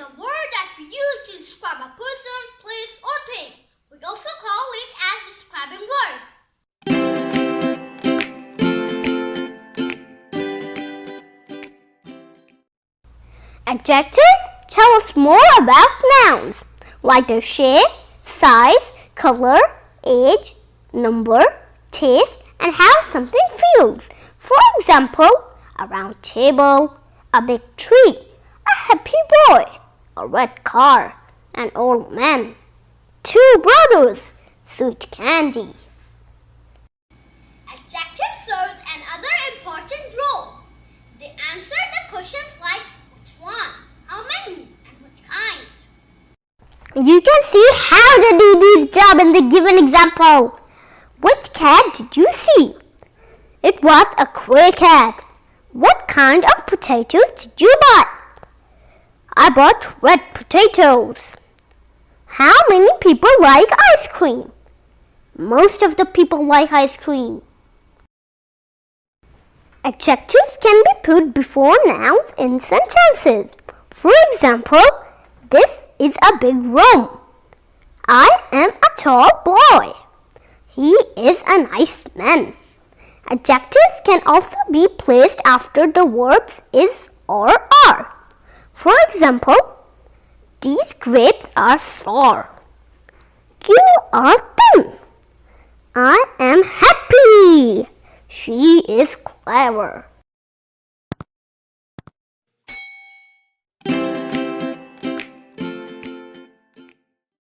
a word that we use to describe a person, place, or thing. We also call it as describing word. Adjectives tell us more about nouns, like their shape, size, color, age, number, taste, and how something feels. For example, a round table, a big tree, a happy boy, a red car, an old man, two brothers, sweet candy. Adjectives serve another important role. They answer the questions like which one, how many, and what kind. You can see how they do this job in the given example. Which cat did you see? It was a gray cat. What kind of potatoes did you buy? I bought red potatoes. How many people like ice cream? Most of the people like ice cream. Adjectives can be put before nouns in sentences. For example, this is a big room. I am a tall boy. He is a nice man. Adjectives can also be placed after the verbs is or are. For example, these grapes are sour. You are thin.